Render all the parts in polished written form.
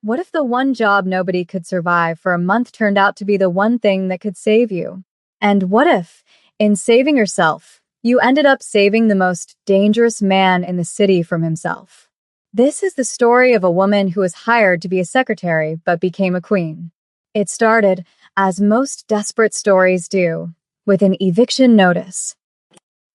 What if the one job nobody could survive for a month turned out to be the one thing that could save you? And what if, in saving yourself, you ended up saving the most dangerous man in the city from himself? This is the story of a woman who was hired to be a secretary but became a queen. It started, as most desperate stories do, with an eviction notice.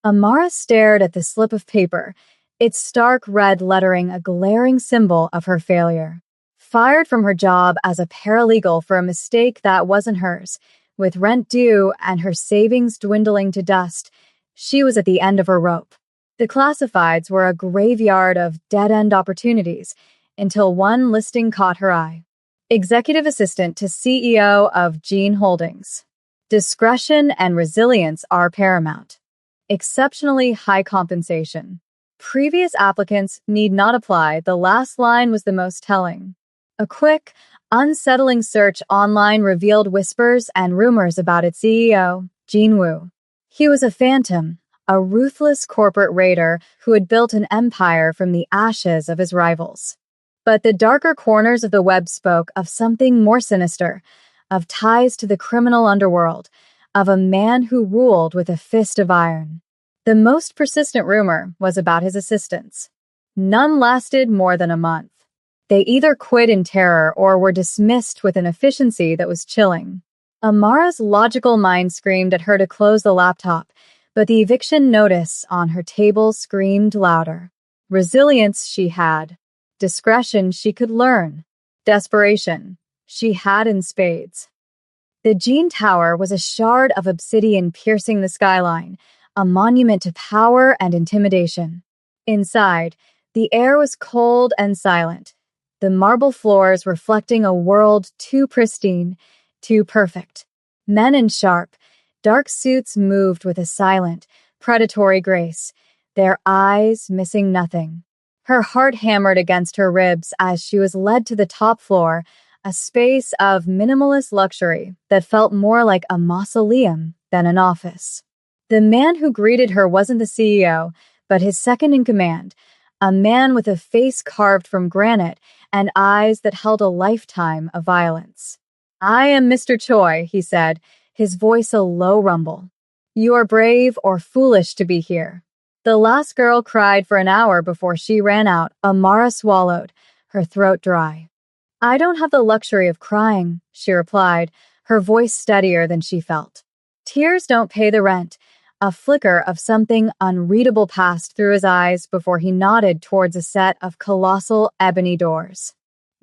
Amara stared at the slip of paper, its stark red lettering a glaring symbol of her failure. Fired from her job as a paralegal for a mistake that wasn't hers, with rent due and her savings dwindling to dust, she was at the end of her rope. The classifieds were a graveyard of dead-end opportunities until one listing caught her eye. Executive Assistant to CEO of Gene Holdings. Discretion and resilience are paramount. Exceptionally high compensation. Previous applicants need not apply. The last line was the most telling. A quick, unsettling search online revealed whispers and rumors about its CEO, Gene Wu. He was a phantom, a ruthless corporate raider who had built an empire from the ashes of his rivals. But the darker corners of the web spoke of something more sinister, of ties to the criminal underworld, of a man who ruled with a fist of iron. The most persistent rumor was about his assistants. None lasted more than a month. They either quit in terror or were dismissed with an efficiency that was chilling. Amara's logical mind screamed at her to close the laptop, but the eviction notice on her table screamed louder. Resilience she had. Discretion she could learn. Desperation she had in spades. The Gene Tower was a shard of obsidian piercing the skyline, a monument to power and intimidation. Inside, the air was cold and silent, the marble floors reflecting a world too pristine, too perfect. Men in sharp, dark suits moved with a silent, predatory grace, their eyes missing nothing. Her heart hammered against her ribs as she was led to the top floor, a space of minimalist luxury that felt more like a mausoleum than an office. The man who greeted her wasn't the CEO, but his second in command, a man with a face carved from granite and eyes that held a lifetime of violence. "I am Mr. Choi," he said, his voice a low rumble. "You are brave or foolish to be here." The last girl cried for an hour before she ran out. Amara swallowed, her throat dry. "I don't have the luxury of crying," she replied, her voice steadier than she felt. "Tears don't pay the rent." A flicker of something unreadable passed through his eyes before he nodded towards a set of colossal ebony doors.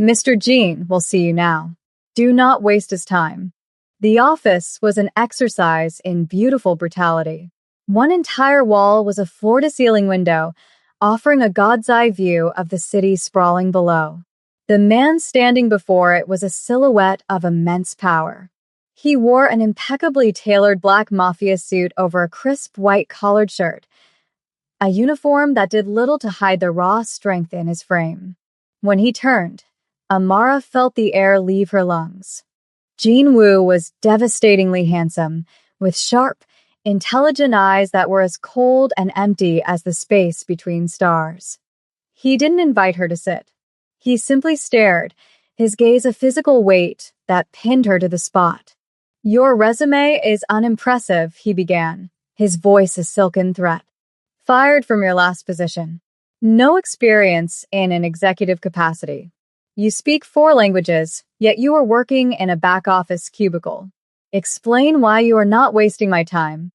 "Mr. Gene will see you now. Do not waste his time." The office was an exercise in beautiful brutality. One entire wall was a floor-to-ceiling window, offering a god's-eye view of the city sprawling below. The man standing before it was a silhouette of immense power. He wore an impeccably tailored black Mafia suit over a crisp white collared shirt, a uniform that did little to hide the raw strength in his frame. When he turned, Amara felt the air leave her lungs. Gene Wu was devastatingly handsome, with sharp, intelligent eyes that were as cold and empty as the space between stars. He didn't invite her to sit. He simply stared, his gaze a physical weight that pinned her to the spot. "Your resume is unimpressive," he began, his voice a silken threat. "Fired from your last position. No experience in an executive capacity. You speak 4 languages, yet you are working in a back-office cubicle. Explain why you are not wasting my time."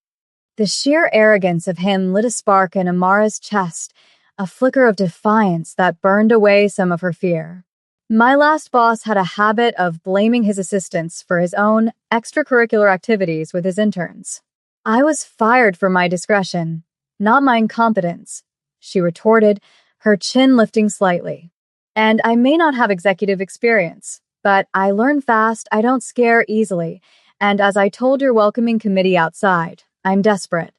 The sheer arrogance of him lit a spark in Amara's chest, a flicker of defiance that burned away some of her fear. "My last boss had a habit of blaming his assistants for his own extracurricular activities with his interns. I was fired for my discretion, not my incompetence," she retorted, her chin lifting slightly. "And I may not have executive experience, but I learn fast, I don't scare easily, and as I told your welcoming committee outside, I'm desperate."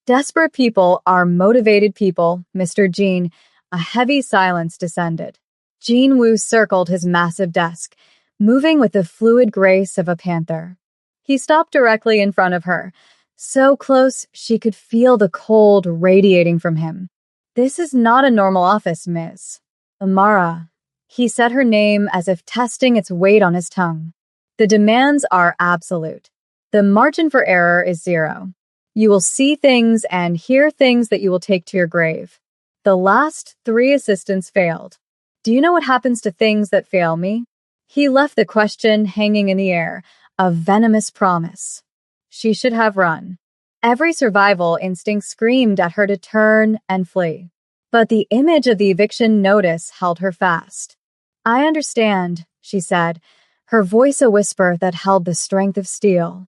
"Desperate people are motivated people, Mr. Gene." A heavy silence descended. Gene Wu circled his massive desk, moving with the fluid grace of a panther. He stopped directly in front of her, so close she could feel the cold radiating from him. "This is not a normal office, Miss Amara," He said her name as if testing its weight on his tongue. The demands are absolute. The margin for error is zero. You will see things and hear things that you will take to your grave. The last 3 assistants failed. Do you know what happens to things that fail me? He left the question hanging in the air, a venomous promise. She should have run. Every survival instinct screamed at her to turn and flee. But the image of the eviction notice held her fast. I understand, she said, her voice a whisper that held the strength of steel.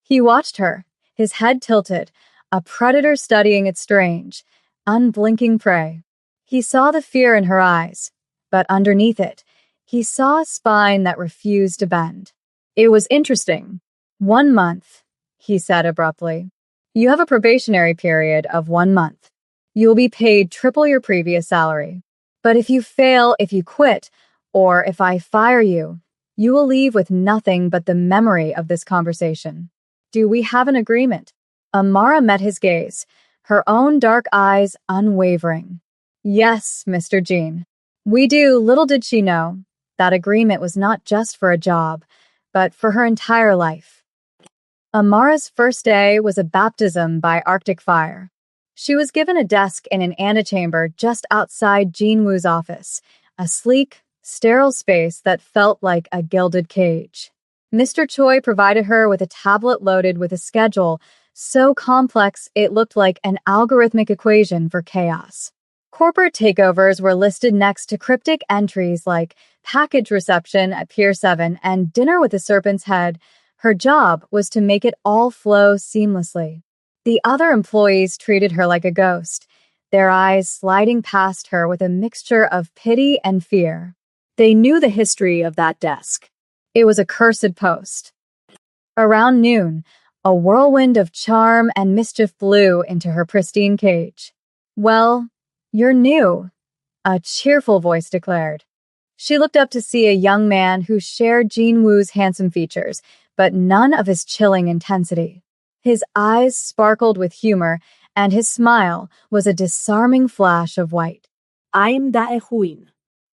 He watched her, his head tilted, a predator studying its strange, unblinking prey. He saw the fear in her eyes, but underneath it, he saw a spine that refused to bend. It was interesting. 1 month, he said abruptly. You have a probationary period of 1 month. You will be paid triple your previous salary. But if you fail, if you quit, or if I fire you, you will leave with nothing but the memory of this conversation. Do we have an agreement? Amara met his gaze, her own dark eyes unwavering. Yes, Mr. Jean. We do. Little did she know that agreement was not just for a job, but for her entire life. Amara's first day was a baptism by Arctic fire. She was given a desk in an antechamber just outside Jean Woo's office, a sleek, sterile space that felt like a gilded cage. Mr. Choi provided her with a tablet loaded with a schedule so complex it looked like an algorithmic equation for chaos. Corporate takeovers were listed next to cryptic entries like package reception at Pier 7 and dinner with a serpent's head. Her job was to make it all flow seamlessly. The other employees treated her like a ghost, their eyes sliding past her with a mixture of pity and fear. They knew the history of that desk. It was a cursed post. Around noon, a whirlwind of charm and mischief blew into her pristine cage. Well, you're new, a cheerful voice declared. She looked up to see a young man who shared Jean Woo's handsome features, but none of his chilling intensity. His eyes sparkled with humor, and his smile was a disarming flash of white. I'm Dae Huin.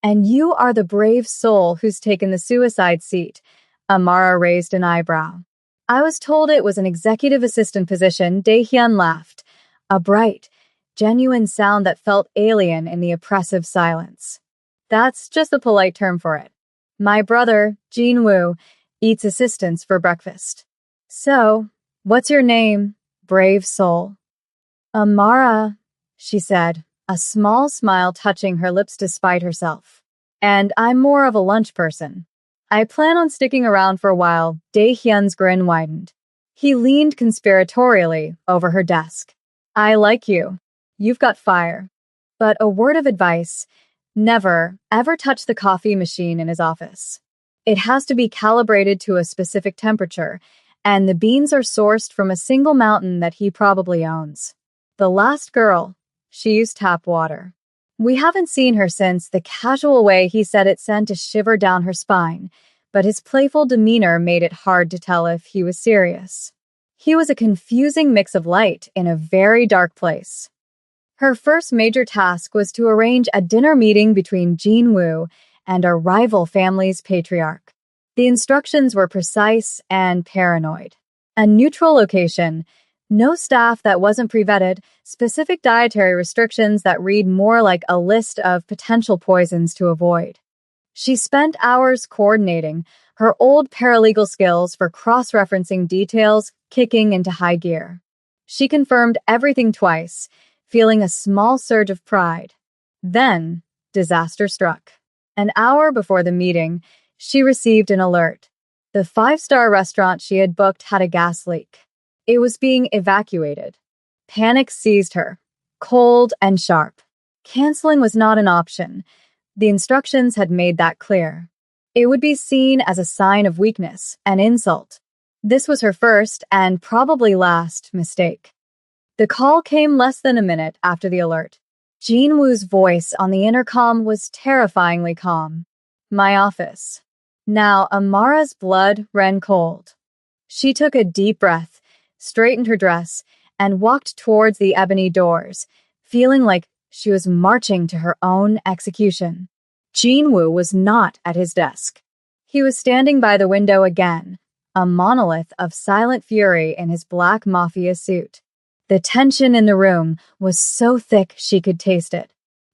And you are the brave soul who's taken the suicide seat. Amara raised an eyebrow. I was told it was an executive assistant position. Dae-hyun laughed, a bright, genuine sound that felt alien in the oppressive silence. That's just a polite term for it. My brother, Jean Woo, eats assistants for breakfast. So, what's your name, brave soul? Amara, she said, a small smile touching her lips despite herself. And I'm more of a lunch person. I plan on sticking around for a while. Dae-hyun's grin widened. He leaned conspiratorially over her desk. I like you. You've got fire. But a word of advice, never, ever touch the coffee machine in his office. It has to be calibrated to a specific temperature, and the beans are sourced from a single mountain that he probably owns. The last girl, she used tap water. We haven't seen her since. The casual way he said it sent a shiver down her spine, but his playful demeanor made it hard to tell if he was serious. He was a confusing mix of light in a very dark place. Her first major task was to arrange a dinner meeting between Jean Woo and a rival family's patriarch. The instructions were precise and paranoid. A neutral location, no staff that wasn't pre-vetted, specific dietary restrictions that read more like a list of potential poisons to avoid. She spent hours coordinating, her old paralegal skills for cross-referencing details kicking into high gear. She confirmed everything twice, feeling a small surge of pride. Then, disaster struck. An hour before the meeting, she received an alert. The 5-star restaurant she had booked had a gas leak. It was being evacuated. Panic seized her, cold and sharp. Canceling was not an option. The instructions had made that clear. It would be seen as a sign of weakness, an insult. This was her first, and probably last, mistake. The call came less than a minute after the alert. Jean Woo's voice on the intercom was terrifyingly calm. My office. Now Amara's blood ran cold. She took a deep breath, straightened her dress, and walked towards the ebony doors, feeling like she was marching to her own execution. Jinwoo was not at his desk. He was standing by the window again, a monolith of silent fury in his black Mafia suit. The tension in the room was so thick she could taste it.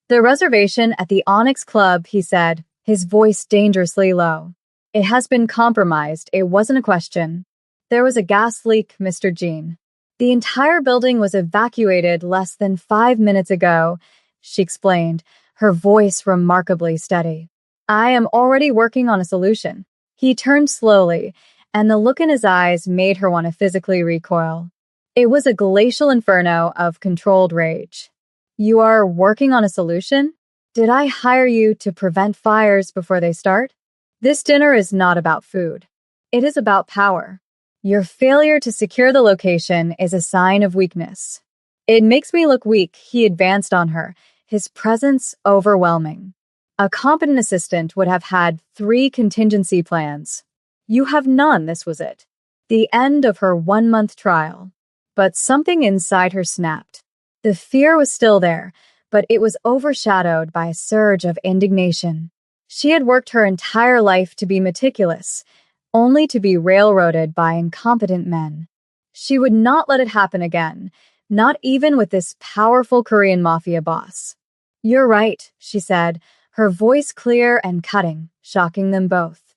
"The reservation at the Onyx Club," he said, his voice dangerously low. "It has been compromised. It wasn't a question. There was a gas leak, Mr. Jean. The entire building was evacuated less than 5 minutes ago," she explained, her voice remarkably steady. "I am already working on a solution." He turned slowly, and the look in his eyes made her want to physically recoil. It was a glacial inferno of controlled rage. "You are working on a solution? Did I hire you to prevent fires before they start? This dinner is not about food. It is about power. Your failure to secure the location is a sign of weakness." "It makes me look weak," he advanced on her, his presence overwhelming. "A competent assistant would have had 3 contingency plans. You have none." This was it. The end of her 1-month trial. But something inside her snapped. The fear was still there, but it was overshadowed by a surge of indignation. She had worked her entire life to be meticulous, only to be railroaded by incompetent men. She would not let it happen again, not even with this powerful Korean mafia boss. "You're right," she said, her voice clear and cutting, shocking them both.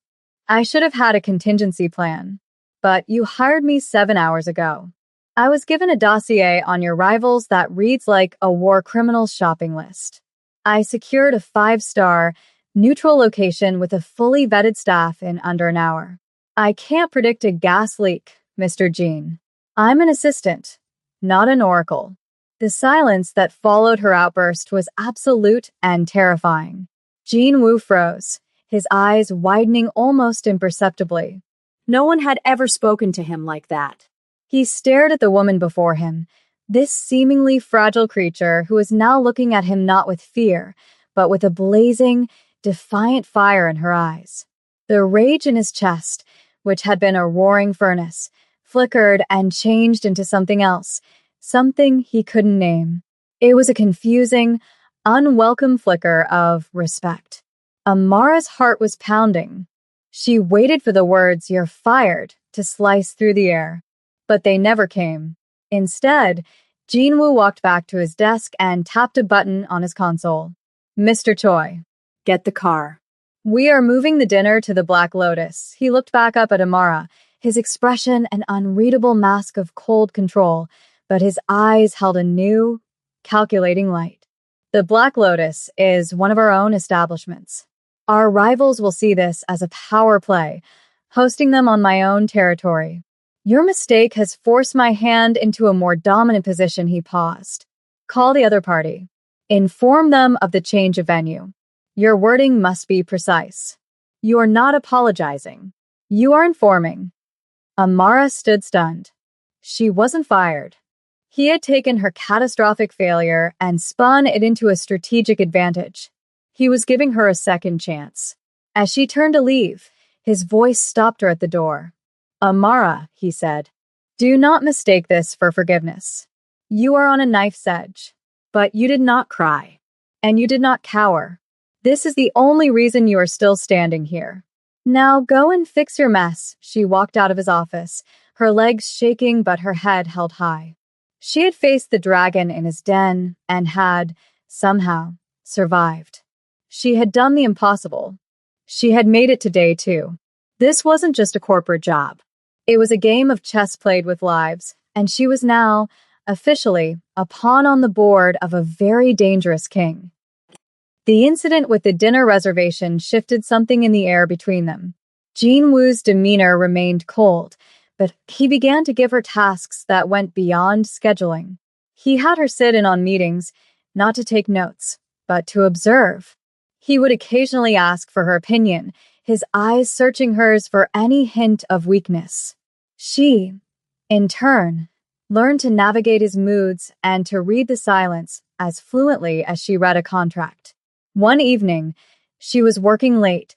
"I should have had a contingency plan. But you hired me 7 hours ago. I was given a dossier on your rivals that reads like a war criminals shopping list. I secured a 5-star, neutral location with a fully vetted staff in under an hour. I can't predict a gas leak, Mr. Jean. I'm an assistant, not an oracle." The silence that followed her outburst was absolute and terrifying. Jinwoo froze, his eyes widening almost imperceptibly. No one had ever spoken to him like that. He stared at the woman before him, this seemingly fragile creature who was now looking at him not with fear, but with a blazing, defiant fire in her eyes. The rage in his chest, which had been a roaring furnace, flickered and changed into something else, something he couldn't name. It was a confusing, unwelcome flicker of respect. Amara's heart was pounding. She waited for the words, "You're fired," to slice through the air. But they never came. Instead, Jinwoo walked back to his desk and tapped a button on his console. "Mr. Choi, Get the car." we are moving the dinner to the Black Lotus." He looked back up at Amara, his expression an unreadable mask of cold control, but his eyes held a new, calculating light. "The Black Lotus is one of our own establishments. Our rivals will see this as a power play, hosting them on my own territory. Your mistake has forced my hand into a more dominant position." He paused. "Call the other party. Inform them of the change of venue. Your wording must be precise. You are not apologizing. You are informing." Amara stood stunned. She wasn't fired. He had taken her catastrophic failure and spun it into a strategic advantage. He was giving her a second chance. As she turned to leave, his voice stopped her at the door. "Amara," he said, "do not mistake this for forgiveness. You are on a knife's edge. But you did not cry. And you did not cower. This is the only reason you are still standing here. Now go and fix your mess." She walked out of his office, her legs shaking but her head held high. She had faced the dragon in his den and had, somehow, survived. She had done the impossible. She had made it to day 2. This wasn't just a corporate job. It was a game of chess played with lives, and she was now, officially, a pawn on the board of a very dangerous king. The incident with the dinner reservation shifted something in the air between them. Jinwoo's demeanor remained cold, but he began to give her tasks that went beyond scheduling. He had her sit in on meetings, not to take notes, but to observe. He would occasionally ask for her opinion, his eyes searching hers for any hint of weakness. She, in turn, learned to navigate his moods and to read the silence as fluently as she read a contract. One evening, she was working late,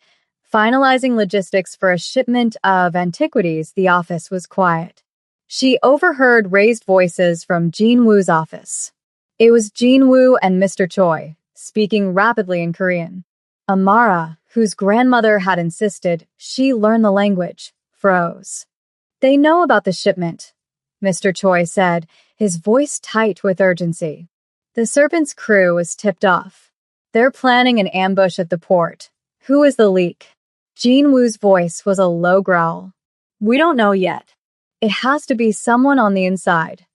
finalizing logistics for a shipment of antiquities. The office was quiet. She overheard raised voices from Jinwoo's office. It was Jinwoo and Mr. Choi, speaking rapidly in Korean. Amara, whose grandmother had insisted she learn the language, froze. They know about the shipment, Mr. Choi said, his voice tight with urgency. The Serpent's crew was tipped off. They're planning an ambush at the port. Who is the leak? Jean Woo's voice was a low growl. We don't know yet. It has to be someone on the inside.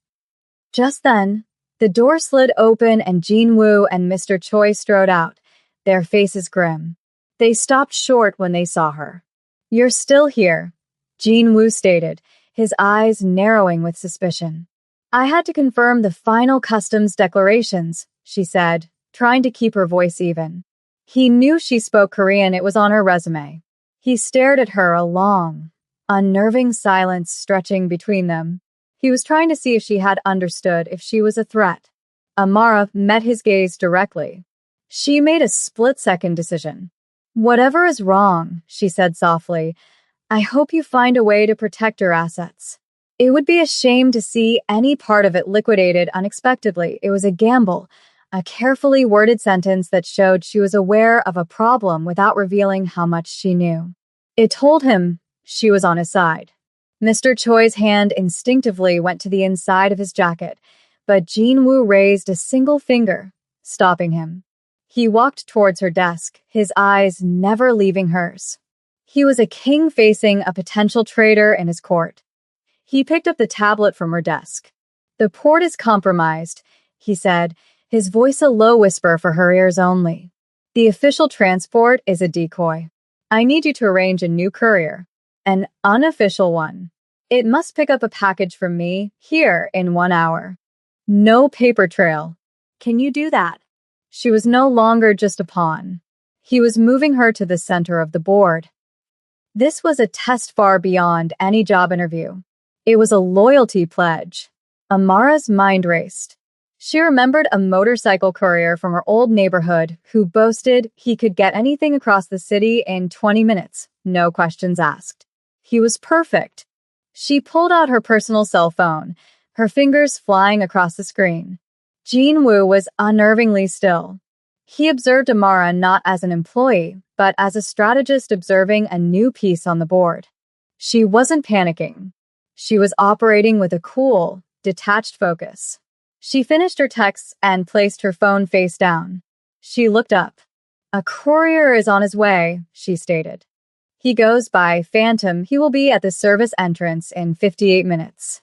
Just then, the door slid open and Jean Woo and Mr. Choi strode out, their faces grim. They stopped short when they saw her. You're still here, Jean Woo stated, his eyes narrowing with suspicion. I had to confirm the final customs declarations, she said, trying to keep her voice even. He knew she spoke Korean, it was on her resume. He stared at her, a long, unnerving silence stretching between them. He was trying to see if she had understood, if she was a threat. Amara met his gaze directly. She made a split-second decision. Whatever is wrong, she said softly, I hope you find a way to protect your assets. It would be a shame to see any part of it liquidated unexpectedly. It was a gamble, a carefully worded sentence that showed she was aware of a problem without revealing how much she knew. It told him she was on his side. Mr. Choi's hand instinctively went to the inside of his jacket, but Jean Woo raised a single finger, stopping him. He walked towards her desk, his eyes never leaving hers. He was a king facing a potential traitor in his court. He picked up the tablet from her desk. The port is compromised, he said, his voice a low whisper for her ears only. The official transport is a decoy. I need you to arrange a new courier, an unofficial one. It must pick up a package from me here in 1 hour. No paper trail. Can you do that? She was no longer just a pawn. He was moving her to the center of the board. This was a test far beyond any job interview. It was a loyalty pledge. Amara's mind raced. She remembered a motorcycle courier from her old neighborhood who boasted he could get anything across the city in 20 minutes, no questions asked. He was perfect. She pulled out her personal cell phone, her fingers flying across the screen. Jean Woo was unnervingly still. He observed Amara not as an employee, but as a strategist observing a new piece on the board. She wasn't panicking. She was operating with a cool, detached focus. She finished her texts and placed her phone face down. She looked up. A courier is on his way, she stated. He goes by Phantom. He will be at the service entrance in 58 minutes.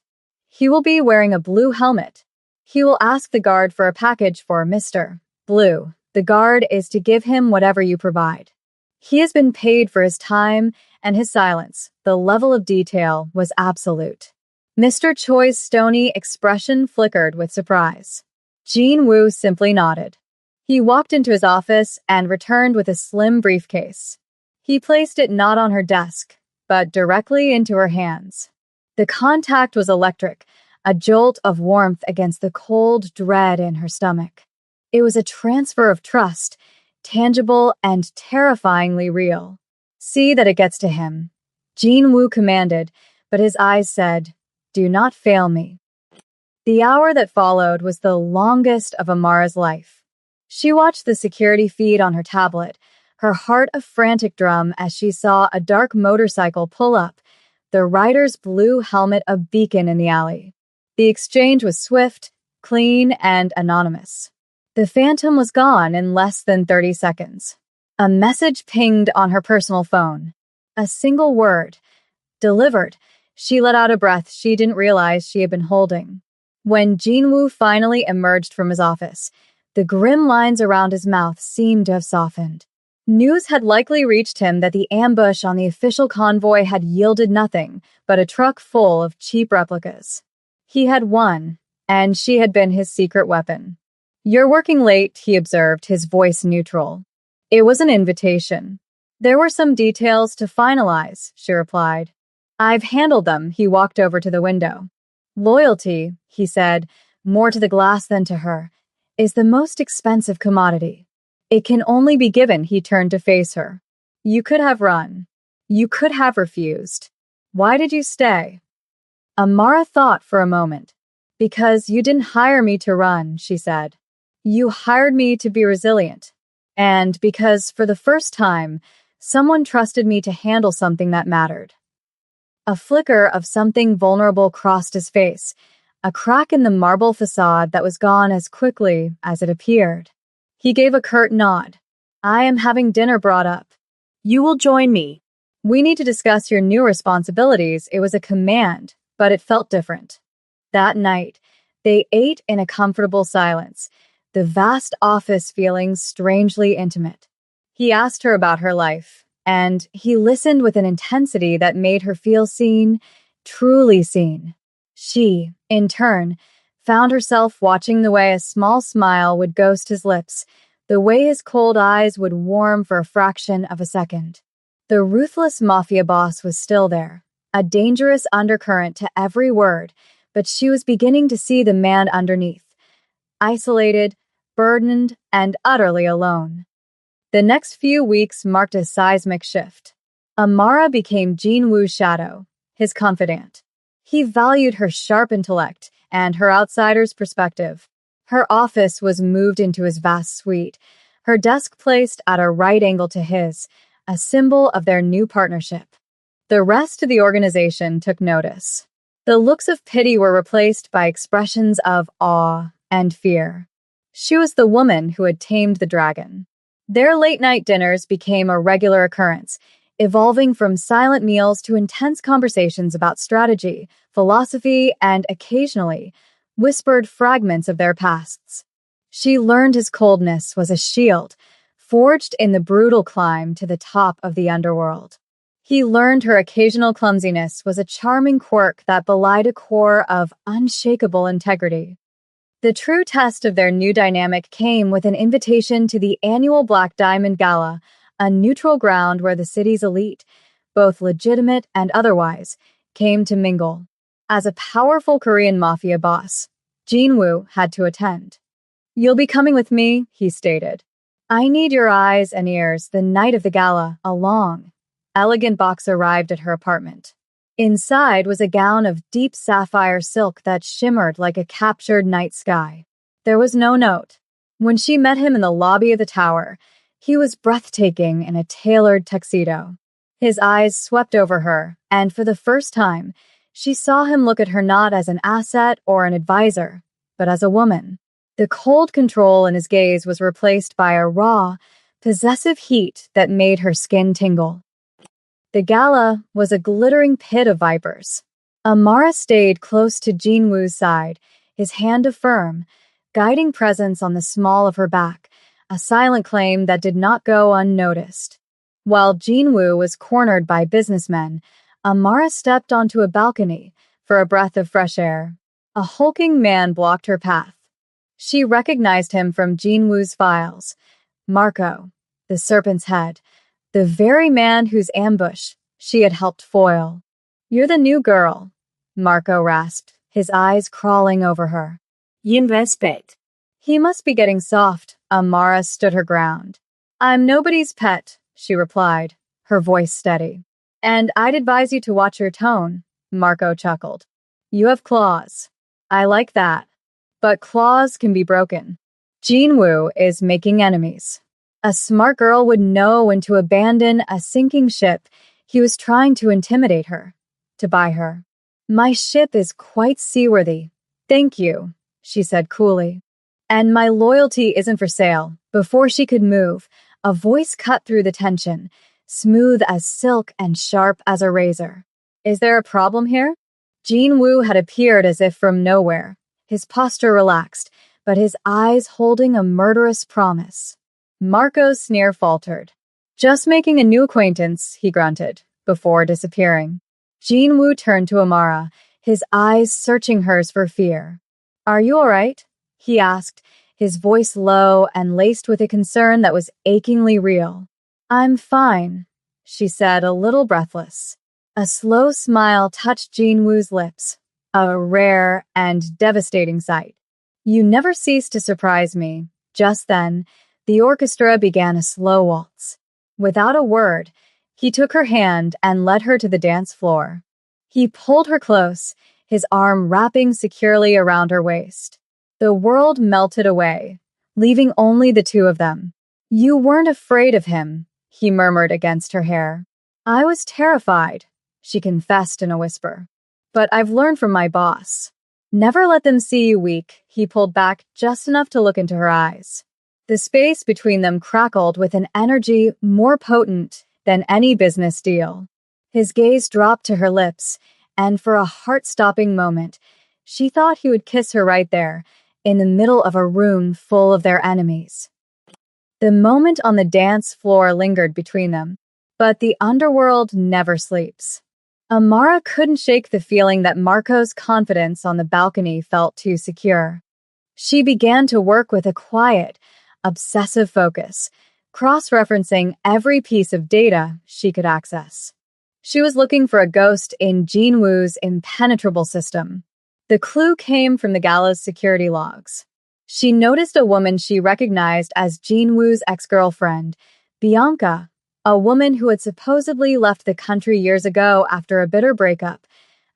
He will be wearing a blue helmet. He will ask the guard for a package for Mr. Blue. The guard is to give him whatever you provide. He has been paid for his time and his silence. The level of detail was absolute. Mr. Choi's stony expression flickered with surprise. Jean Woo simply nodded. He walked into his office and returned with a slim briefcase. He placed it not on her desk, but directly into her hands. The contact was electric, a jolt of warmth against the cold dread in her stomach. It was a transfer of trust, tangible and terrifyingly real. See that it gets to him, Jean Woo commanded, but his eyes said, do not fail me. The hour that followed was the longest of Amara's life. She watched the security feed on her tablet, her heart a frantic drum as she saw a dark motorcycle pull up, the rider's blue helmet a beacon in the alley. The exchange was swift, clean, and anonymous. The Phantom was gone in less than 30 seconds. A message pinged on her personal phone. A single word. Delivered. She let out a breath she didn't realize she had been holding. When Jean Woo finally emerged from his office, the grim lines around his mouth seemed to have softened. News had likely reached him that the ambush on the official convoy had yielded nothing but a truck full of cheap replicas. He had won, and she had been his secret weapon. You're working late, he observed, his voice neutral. It was an invitation. There were some details to finalize, she replied. I've handled them, he walked over to the window. Loyalty, he said, more to the glass than to her, is the most expensive commodity. It can only be given, he turned to face her. You could have run. You could have refused. Why did you stay? Amara thought for a moment. Because you didn't hire me to run, she said. You hired me to be resilient. And because, for the first time, someone trusted me to handle something that mattered. A flicker of something vulnerable crossed his face, a crack in the marble facade that was gone as quickly as it appeared. He gave a curt nod. I am having dinner brought up. You will join me. We need to discuss your new responsibilities. It was a command, but it felt different. That night, they ate in a comfortable silence, the vast office feeling strangely intimate. He asked her about her life, and he listened with an intensity that made her feel seen, truly seen. She, in turn, found herself watching the way a small smile would ghost his lips, the way his cold eyes would warm for a fraction of a second. The ruthless mafia boss was still there, a dangerous undercurrent to every word, but she was beginning to see the man underneath, isolated, burdened, and utterly alone. The next few weeks marked a seismic shift. Amara became Jinwoo's shadow, his confidant. He valued her sharp intellect and her outsider's perspective. Her office was moved into his vast suite, her desk placed at a right angle to his, a symbol of their new partnership. The rest of the organization took notice. The looks of pity were replaced by expressions of awe and fear. She was the woman who had tamed the dragon. Their late-night dinners became a regular occurrence, evolving from silent meals to intense conversations about strategy, philosophy, and occasionally, whispered fragments of their pasts. She learned his coldness was a shield, forged in the brutal climb to the top of the underworld. He learned her occasional clumsiness was a charming quirk that belied a core of unshakable integrity. The true test of their new dynamic came with an invitation to the annual Black Diamond Gala, a neutral ground where the city's elite, both legitimate and otherwise, came to mingle. As a powerful Korean mafia boss, Jinwoo had to attend. You'll be coming with me, he stated. I need your eyes and ears the night of the gala, a long, elegant box arrived at her apartment. Inside was a gown of deep sapphire silk that shimmered like a captured night sky. There was no note. When she met him in the lobby of the tower, he was breathtaking in a tailored tuxedo. His eyes swept over her, and for the first time, she saw him look at her not as an asset or an advisor, but as a woman. The cold control in his gaze was replaced by a raw, possessive heat that made her skin tingle. The gala was a glittering pit of vipers. Amara stayed close to Jinwoo's side, his hand firm, guiding presence on the small of her back, a silent claim that did not go unnoticed. While Jinwoo was cornered by businessmen, Amara stepped onto a balcony for a breath of fresh air. A hulking man blocked her path. She recognized him from Jinwoo's files. Marco, the serpent's head, the very man whose ambush she had helped foil. You're the new girl, Marco rasped, his eyes crawling over her. Yinvespet. He must be getting soft. Amara stood her ground. I'm nobody's pet, she replied, her voice steady. And I'd advise you to watch your tone, Marco chuckled. You have claws. I like that. But claws can be broken. Jinwoo is making enemies. A smart girl would know when to abandon a sinking ship. He was trying to intimidate her, to buy her. My ship is quite seaworthy. Thank you, she said coolly. And my loyalty isn't for sale. Before she could move, a voice cut through the tension, smooth as silk and sharp as a razor. Is there a problem here? Jinwoo had appeared as if from nowhere, his posture relaxed, but his eyes holding a murderous promise. Marco's sneer faltered. Just making a new acquaintance, he grunted, before disappearing. Jinwoo turned to Amara, his eyes searching hers for fear. Are you all right? He asked, his voice low and laced with a concern that was achingly real. I'm fine, she said, a little breathless. A slow smile touched Jinwoo's lips, a rare and devastating sight. You never cease to surprise me. Just then, the orchestra began a slow waltz. Without a word, he took her hand and led her to the dance floor. He pulled her close, his arm wrapping securely around her waist. The world melted away, leaving only the two of them. You weren't afraid of him, he murmured against her hair. I was terrified, she confessed in a whisper. But I've learned from my boss. Never let them see you weak, he pulled back just enough to look into her eyes. The space between them crackled with an energy more potent than any business deal. His gaze dropped to her lips, and for a heart-stopping moment, she thought he would kiss her right there, in the middle of a room full of their enemies. The moment on the dance floor lingered between them, but the underworld never sleeps. Amara couldn't shake the feeling that Marco's confidence on the balcony felt too secure. She began to work with a quiet, obsessive focus, cross-referencing every piece of data she could access. She was looking for a ghost in Jean Wu's impenetrable system. The clue came from the gala's security logs. She noticed a woman she recognized as Jean Wu's ex-girlfriend, Bianca, a woman who had supposedly left the country years ago after a bitter breakup,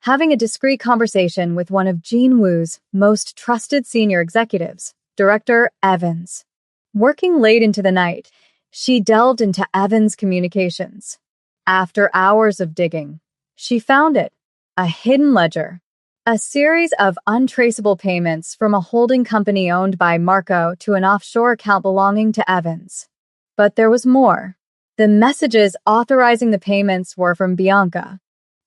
having a discreet conversation with one of Jean Wu's most trusted senior executives, Director Evans. Working late into the night, she delved into Evans' communications. After hours of digging, she found it, a hidden ledger, a series of untraceable payments from a holding company owned by Marco to an offshore account belonging to Evans. But there was more. The messages authorizing the payments were from Bianca.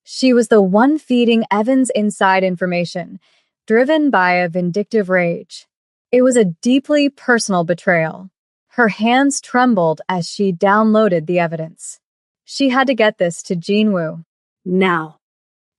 She was the one feeding Evans inside information, driven by a vindictive rage. It was a deeply personal betrayal. Her hands trembled as she downloaded the evidence. She had to get this to Jean Wu. Now.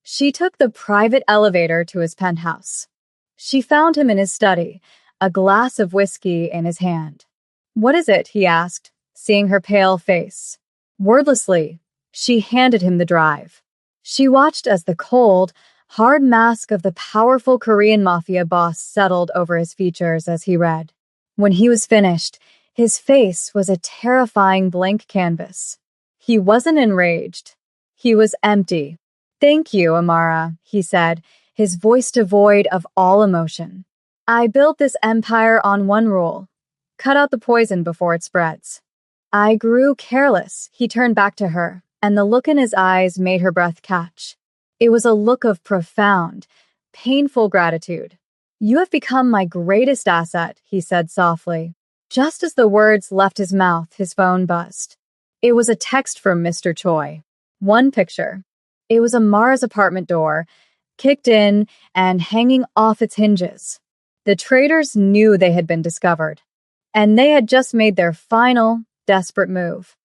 She took the private elevator to his penthouse. She found him in his study, a glass of whiskey in his hand. What is it? He asked, seeing her pale face. Wordlessly, she handed him the drive. She watched as the cold, hard mask of the powerful Korean Mafia boss settled over his features as he read. When he was finished, his face was a terrifying blank canvas. He wasn't enraged. He was empty. Thank you, Amara, he said, his voice devoid of all emotion. I built this empire on one rule. Cut out the poison before it spreads. I grew careless, he turned back to her, and the look in his eyes made her breath catch. It was a look of profound, painful gratitude. You have become my greatest asset, he said softly. Just as the words left his mouth, his phone buzzed. It was a text from Mr. Choi. One picture. It was Amara's apartment door, kicked in and hanging off its hinges. The traitors knew they had been discovered, and they had just made their final, desperate move.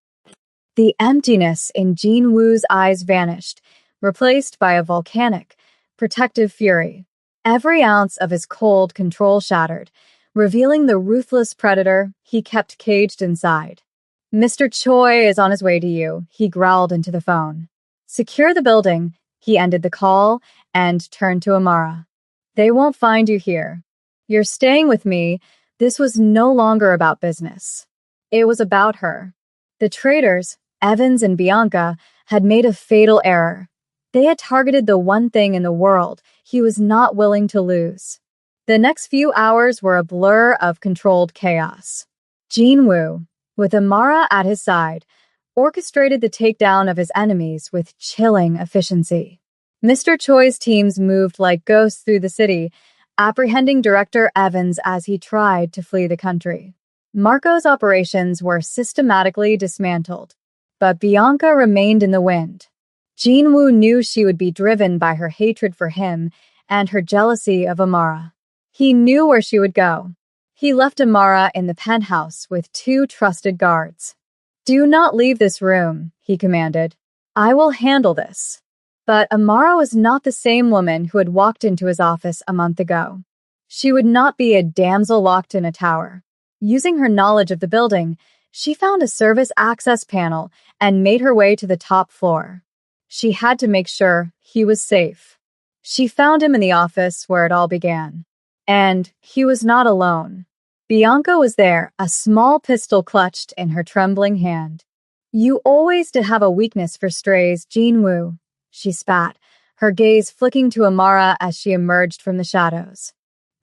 The emptiness in Jean Wu's eyes vanished, replaced by a volcanic, protective fury. Every ounce of his cold control shattered, revealing the ruthless predator he kept caged inside. Mr. Choi is on his way to you, he growled into the phone. Secure the building, he ended the call and turned to Amara. They won't find you here. You're staying with me. This was no longer about business. It was about her. The traitors, Evans and Bianca, had made a fatal error. They had targeted the one thing in the world he was not willing to lose. The next few hours were a blur of controlled chaos. Jean Wu, with Amara at his side, orchestrated the takedown of his enemies with chilling efficiency. Mr. Choi's teams moved like ghosts through the city, apprehending Director Evans as he tried to flee the country. Marco's operations were systematically dismantled, but Bianca remained in the wind. Jean Wu knew she would be driven by her hatred for him and her jealousy of Amara. He knew where she would go. He left Amara in the penthouse with 2 trusted guards. Do not leave this room, he commanded. I will handle this. But Amara was not the same woman who had walked into his office a month ago. She would not be a damsel locked in a tower. Using her knowledge of the building, she found a service access panel and made her way to the top floor. She had to make sure he was safe. She found him in the office where it all began. And he was not alone. Bianca was there, a small pistol clutched in her trembling hand. You always did have a weakness for strays, Jean Wu, she spat, her gaze flicking to Amara as she emerged from the shadows.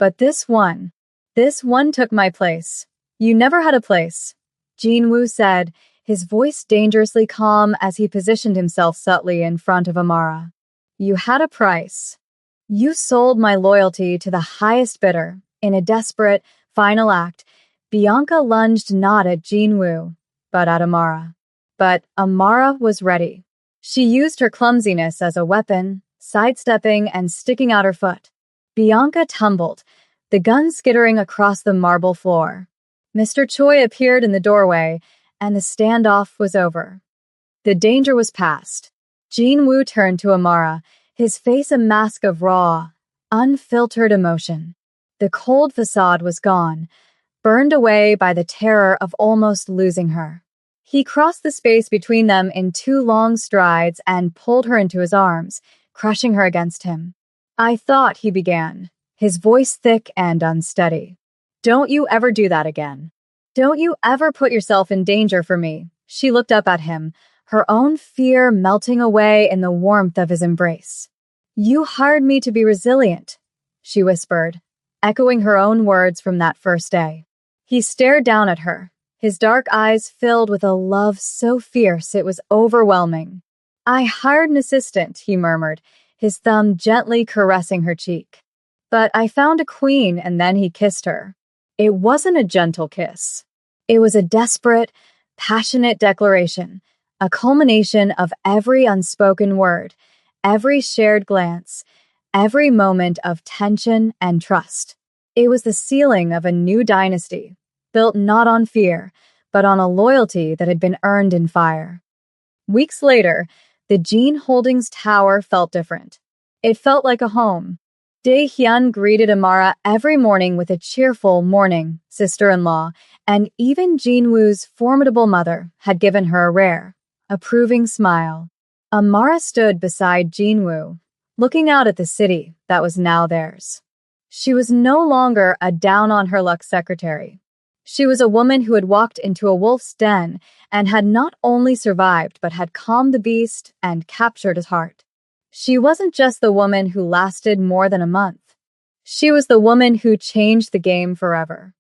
But this one took my place. You never had a place. Jinwoo said, his voice dangerously calm as he positioned himself subtly in front of Amara. You had a price. You sold my loyalty to the highest bidder. In a desperate, final act, Bianca lunged not at Jinwoo, but at Amara. But Amara was ready. She used her clumsiness as a weapon, sidestepping and sticking out her foot. Bianca tumbled, the gun skittering across the marble floor. Mr. Choi appeared in the doorway, and the standoff was over. The danger was past. Jinwoo turned to Amara, his face a mask of raw, unfiltered emotion. The cold facade was gone, burned away by the terror of almost losing her. He crossed the space between them in 2 long strides and pulled her into his arms, crushing her against him. I thought, he began, his voice thick and unsteady. Don't you ever do that again. Don't you ever put yourself in danger for me. She looked up at him, her own fear melting away in the warmth of his embrace. You hired me to be resilient, she whispered, echoing her own words from that first day. He stared down at her, his dark eyes filled with a love so fierce it was overwhelming. I hired an assistant, he murmured, his thumb gently caressing her cheek. But I found a queen, and then he kissed her. It wasn't a gentle kiss. It was a desperate, passionate declaration, a culmination of every unspoken word, every shared glance, every moment of tension and trust. It was the sealing of a new dynasty, built not on fear, but on a loyalty that had been earned in fire. Weeks later, the Jean Holdings tower felt different. It felt like a home. Dae-hyun greeted Amara every morning with a cheerful morning, sister-in-law, and even Jinwoo's formidable mother had given her a rare, approving smile. Amara stood beside Jinwoo, looking out at the city that was now theirs. She was no longer a down-on-her-luck secretary. She was a woman who had walked into a wolf's den and had not only survived but had calmed the beast and captured his heart. She wasn't just the woman who lasted more than a month. She was the woman who changed the game forever.